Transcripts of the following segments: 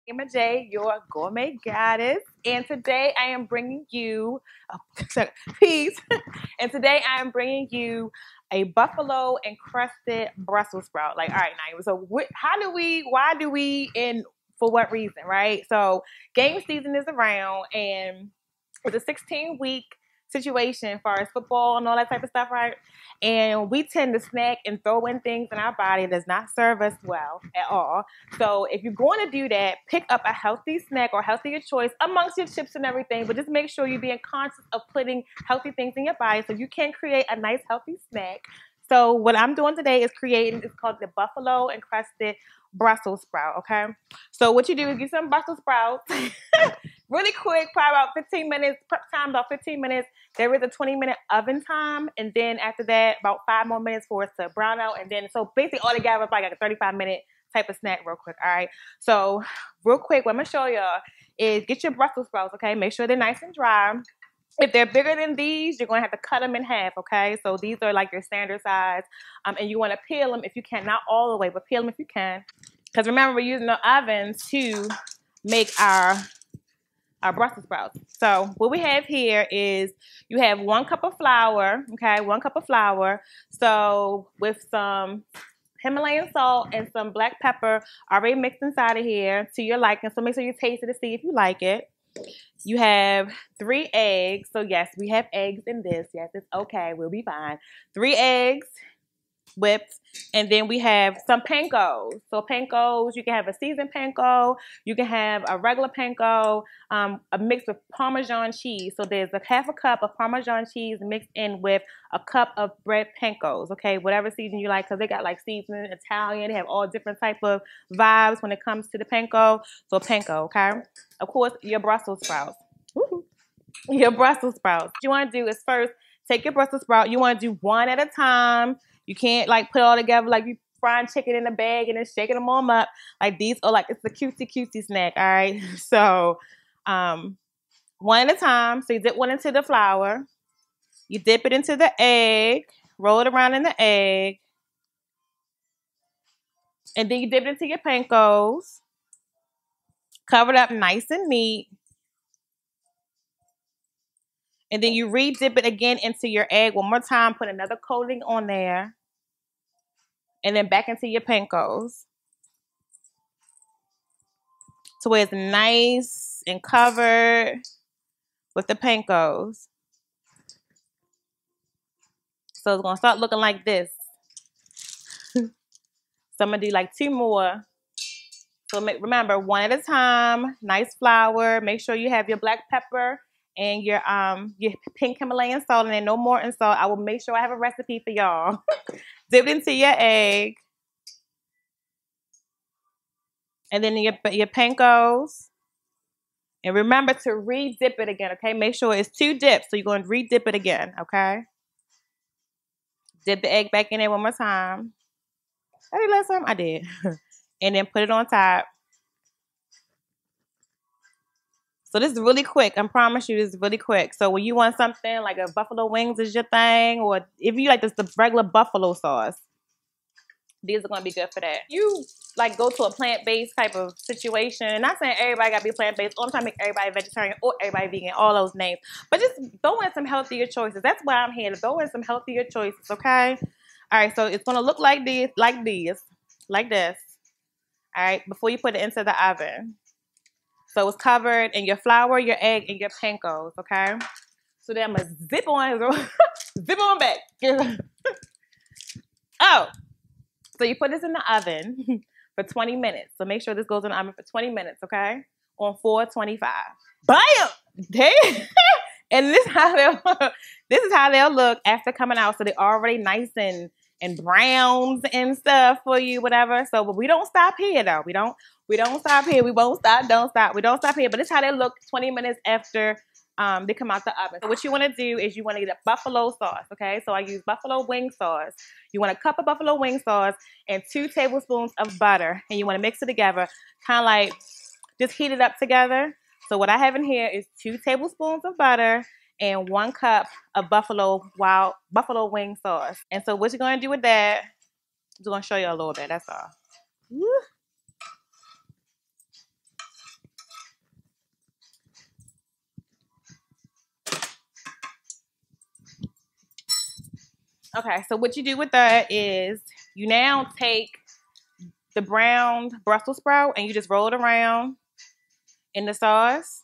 Naima J, your gourmet goddess, and today I am bringing you peace. And today I am bringing you a buffalo encrusted Brussels sprout. Like, all right, Naima. So, how do we? Why do we? And for what reason? Right. So, game season is around, and it's a 16-week situation as far as football and all that type of stuff, right? And we tend to snack and throw in things in our body that does not serve us well at all. So if you're going to do that, pick up a healthy snack or healthier choice amongst your chips and everything, but just make sure you're being conscious of putting healthy things in your body so you can create a nice healthy snack. So what I'm doing today is creating, it's called the buffalo encrusted Brussels sprout, okay? So what you do is get some Brussels sprouts, really quick, probably about 15 minutes, prep time about 15 minutes. There is a 20-minute oven time, and then after that, about 5 more minutes for it to brown out, and then, so basically altogether, it's like a 35-minute type of snack real quick, all right? So real quick, what I'm gonna show y'all is get your Brussels sprouts, okay? Make sure they're nice and dry. If they're bigger than these, you're going to have to cut them in half, okay? So these are like your standard size, and you want to peel them if you can, not all the way, but peel them if you can. Because remember, we're using the oven to make our Brussels sprouts. So what we have here is you have 1 cup of flour, okay? 1 cup of flour. So with some Himalayan salt and some black pepper already mixed inside of here to your liking. So make sure you taste it to see if you like it. You have 3 eggs. So yes, we have eggs in this. Yes, it's okay. We'll be fine. 3 eggs whipped. And then we have some pankos. So pankos, you can have a seasoned panko. You can have a regular panko, a mix with Parmesan cheese. So there's a half a cup of Parmesan cheese mixed in with a cup of bread pankos. Okay, whatever season you like, because they got like seasoning, Italian. They have all different type of vibes when it comes to the panko. So panko, okay? Of course, your Brussels sprouts. Woo-hoo. Your Brussels sprouts. What you want to do is first take your Brussels sprout. You want to do one at a time. You can't like put it all together like you frying chicken in a bag and then shaking them all up. Like these are like, it's a cutesy snack, all right? So one at a time. So you dip one into the flour. You dip it into the egg. Roll it around in the egg. And then you dip it into your pankos. Cover it up nice and neat. And then you re-dip it again into your egg one more time. Put another coating on there. And then back into your pankos. So where it's nice and covered with the pankos. So it's going to start looking like this. So I'm going to do like 2 more. So remember, one at a time. Nice flour. Make sure you have your black pepper and your pink Himalayan salt, and then no more in salt. I will make sure I have a recipe for y'all. Dip it into your egg. And then your pankos. And remember to re-dip it again, okay? Make sure it's 2 dips. So you're going to re-dip it again, okay? Dip the egg back in there one more time. I did last time? I did. And then put it on top. So this is really quick. I promise you this is really quick. So when you want something like a buffalo wings is your thing, or if you like this, the regular buffalo sauce, these are going to be good for that. You like go to a plant-based type of situation. Not saying everybody got to be plant-based. Or I'm trying to make everybody vegetarian or everybody vegan, all those names. But just throw in some healthier choices. That's why I'm here, to throw in some healthier choices, okay? All right, so it's going to look like this, like this. All right, before you put it into the oven. So it's covered in your flour, your egg, and your pankos, okay? So then I'm going to zip on back. Oh, so you put this in the oven for 20 minutes. So make sure this goes in the oven for 20 minutes, okay? On 425. Bam! And this is how they'll look after coming out. So they're already nice and browns and stuff for you, whatever. So, but we don't stop here though. We don't stop here. We won't stop, don't stop. We don't stop here. But this is how they look 20 minutes after they come out the oven. So what you want to do is you want to get a buffalo sauce, okay? So I use buffalo wing sauce. You want a cup of buffalo wing sauce and 2 tablespoons of butter. And you want to mix it together, kind of like just heat it up together. So what I have in here is 2 tablespoons of butter and 1 cup of buffalo wing sauce. And so what you're going to do with that, I'm just going to show you a little bit. That's all. Woo. Okay, so what you do with that is you now take the browned Brussels sprout and you just roll it around in the sauce.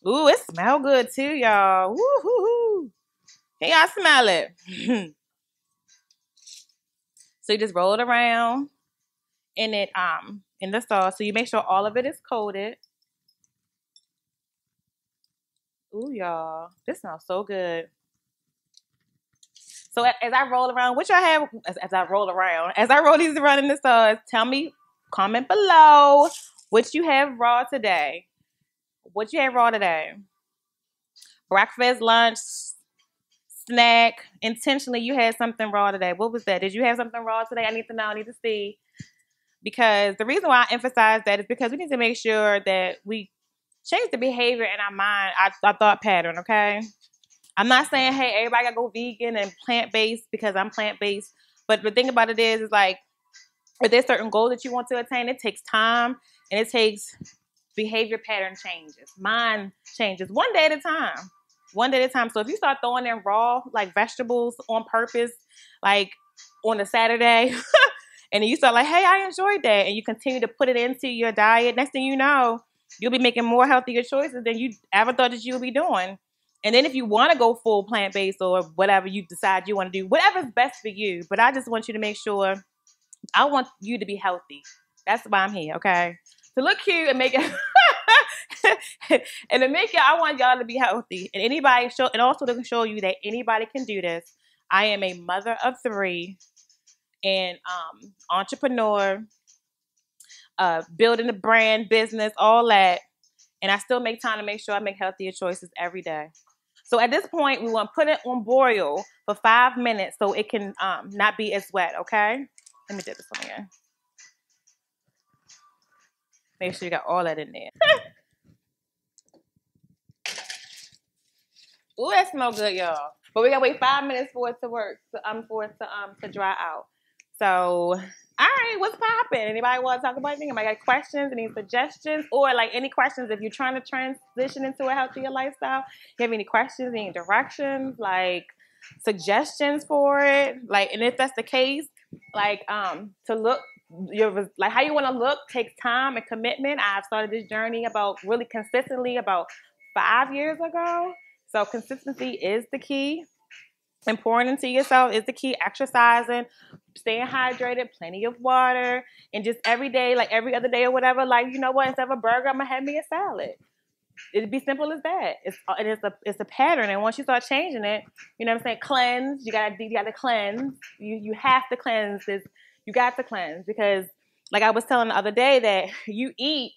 Ooh, it smells good too, y'all. Woo-hoo-hoo. Can y'all smell it? So you just roll it around in the sauce. So you make sure all of it is coated. Ooh, y'all, this smells so good. So as I roll around, which I have as I roll around, as I roll these around in the sauce, tell me, comment below what you have raw today. What you have raw today? Breakfast, lunch, snack. Intentionally, you had something raw today. What was that? Did you have something raw today? I need to know. I need to see. Because the reason why I emphasize that is because we need to make sure that we change the behavior in our mind, our thought pattern, okay? I'm not saying, hey, everybody gotta go vegan and plant-based because I'm plant-based. But the thing about it is like, if there's certain goals that you want to attain, it takes time and it takes behavior pattern changes, mind changes, one day at a time. One day at a time. So if you start throwing in raw, like vegetables on purpose, like on a Saturday, and then you start like, hey, I enjoyed that, and you continue to put it into your diet, next thing you know, you'll be making more healthier choices than you ever thought that you would be doing. And then if you want to go full plant-based or whatever you decide you want to do, whatever's best for you. But I just want you to make sure, I want you to be healthy. That's why I'm here, okay? To look cute and make it and to make it, I want y'all to be healthy. And anybody show, and also to show you that anybody can do this. I am a mother of 3 and entrepreneur, building a brand, business, all that. And I still make time to make sure I make healthier choices every day. So at this point, we want to put it on boil for 5 minutes so it can not be as wet, okay? Let me do this one again. Make sure you got all that in there. Ooh, that smells good, y'all. But we gotta wait 5 minutes for it to work, for it to dry out. So, all right, what's popping? Anybody want to talk about anything? Anybody got questions, any suggestions, or like any questions if you're trying to transition into a healthier lifestyle? You have any questions, any directions, like suggestions for it? Like, and if that's the case, like to look. Like how you want to look takes time and commitment. I've started this journey about really consistently about 5 years ago. So consistency is the key. And pouring into yourself is the key. Exercising, staying hydrated, plenty of water, and just every day, like every other day or whatever, like, you know what, instead of a burger, I'm going to have me a salad. It'd be simple as that. It's a pattern. And once you start changing it, you know what I'm saying? Cleanse. You gotta cleanse. You have to cleanse this. You got to cleanse because, like I was telling the other day, that you eat.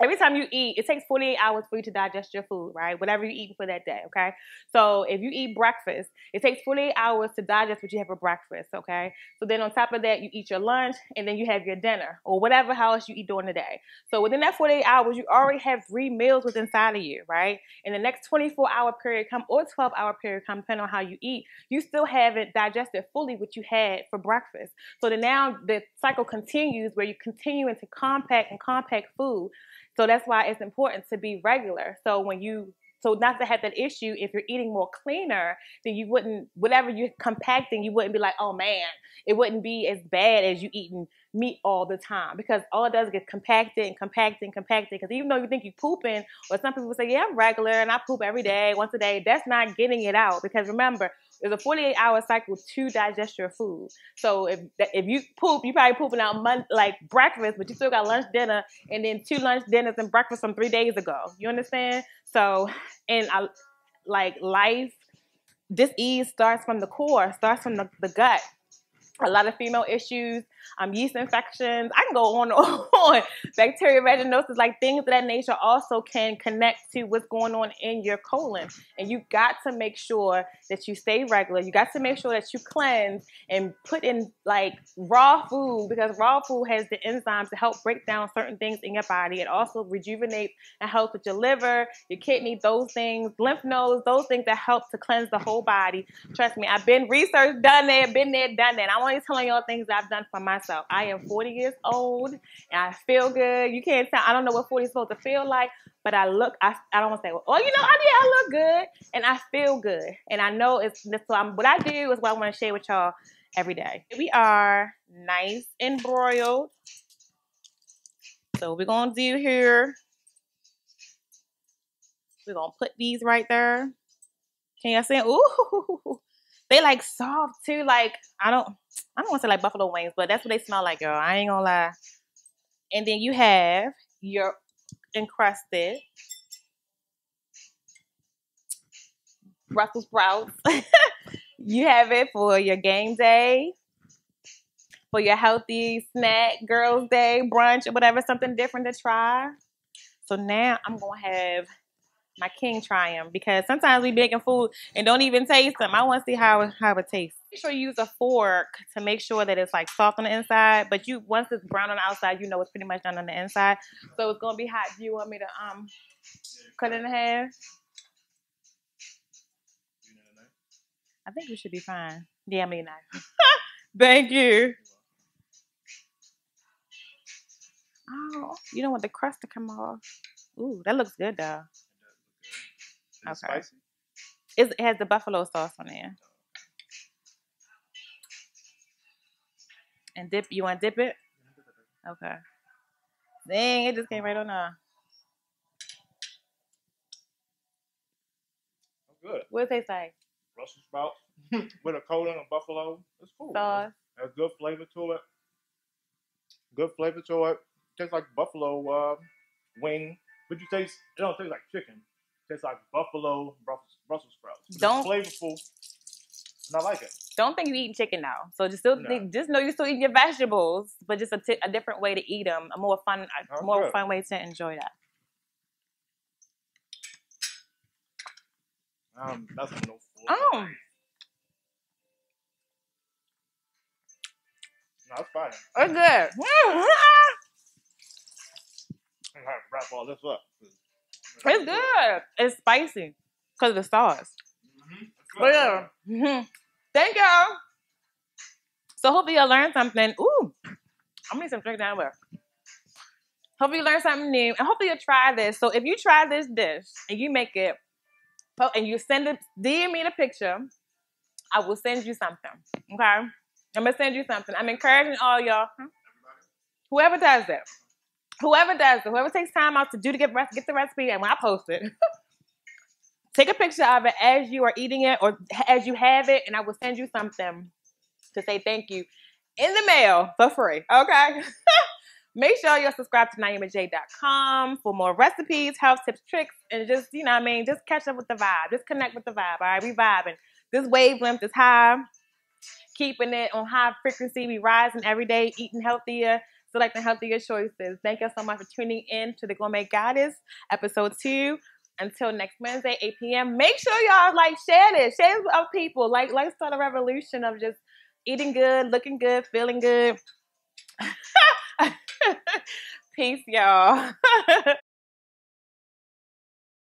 Every time you eat, it takes 48 hours for you to digest your food, right? Whatever you eat for that day, okay? So if you eat breakfast, it takes 48 hours to digest what you have for breakfast, okay? So then on top of that, you eat your lunch, and then you have your dinner, or whatever else you eat during the day. So within that 48 hours, you already have 3 meals within inside of you, right? In the next 24-hour period come, or 12-hour period come, depending on how you eat, you still haven't digested fully what you had for breakfast. So then now the cycle continues where you continue to compact food. So that's why it's important to be regular. So not to have that issue, if you're eating more cleaner, then you wouldn't, whatever you're compacting, you wouldn't be like, oh man, it wouldn't be as bad as you eating meat all the time, because all it does is get compacted. Because even though you think you're pooping, or some people say, yeah, I'm regular and I poop every day, once a day, that's not getting it out. Because remember, there's a 48-hour cycle to digest your food. So if you poop, you probably pooping out like breakfast, but you still got lunch, dinner, and then 2 lunch dinners and breakfast from 3 days ago. You understand? So, and like life, disease starts from the core, starts from the gut. A lot of female issues, yeast infections. I can go on and on. Bacteria vaginosis, like things of that nature also can connect to what's going on in your colon. And you got to make sure that you stay regular. You got to make sure that you cleanse and put in like raw food, because raw food has the enzymes to help break down certain things in your body. It also rejuvenates and helps with your liver, your kidney, those things, lymph nodes, those things that help to cleanse the whole body. Trust me, I've been researched, done there, been there, done that. I only telling y'all things that I've done for myself. I am 40 years old and I feel good. You can't tell. I don't know what 40 is supposed to feel like, but I don't want to say, well, you know, I look good and I feel good. And I know what I do is what I want to share with y'all every day. We are nice and broiled. So we're going to do here, we're going to put these right there. Can y'all see? Ooh, they like soft too. Like I don't want to say like buffalo wings, but that's what they smell like, girl. I ain't gonna lie. And then you have your encrusted Brussels sprouts. You have it for your game day, for your healthy snack, girls' day, brunch, or whatever, something different to try. So now I'm gonna have my king try them because sometimes we making food and don't even taste them. I want to see how it tastes. Make sure you use a fork to make sure that it's like soft on the inside, but once it's brown on the outside, you know it's pretty much done on the inside. So it's gonna be hot. Do you want me to cut it in half? I think we should be fine. Yeah, me not. Thank you. Oh, you don't want the crust to come off. Ooh, that looks good though. Okay. Spicy? It has the buffalo sauce on there. And dip. You want to dip it? Okay. Dang, it just came right on there. Good. What does it taste like? Brussels sprouts with a coating of buffalo. It's cool. Sauce. Has good flavor to it. Good flavor to it. Tastes like buffalo wing, but it don't taste like chicken. It tastes like buffalo Brussels sprouts. It's flavorful, and I like it. Don't think you're eating chicken now. So just know you're still eating your vegetables, but just a different way to eat them. A more fun way to enjoy that. That's no food. Oh. No, it's fine. It's good. I'm gonna have to wrap all this up. It's good. It's spicy because of the sauce. But yeah. Thank y'all. So hopefully you'll learn something. Ooh, I'm gonna need some drink down there. Hopefully you learn something new, and hopefully you'll try this. So if you try this dish and you make it, and you DM me the picture, I will send you something. Okay, I'm gonna send you something. I'm encouraging all y'all. Whoever does it, whoever takes time out to get the recipe, and when I post it, take a picture of it as you are eating it or as you have it, and I will send you something to say thank you in the mail for free. Okay. Make sure you're subscribed to NaimaJ.com for more recipes, health tips, tricks, and just, just catch up with the vibe. Just connect with the vibe, all right? We vibing. This wavelength is high, keeping it on high frequency. We rising every day, eating healthier, selecting healthier choices. Thank you so much for tuning in to the Gourmet Goddess, episode 2. Until next Wednesday, 8 p.m. Make sure y'all share this with other people. Let's start a revolution of just eating good, looking good, feeling good. Peace, y'all.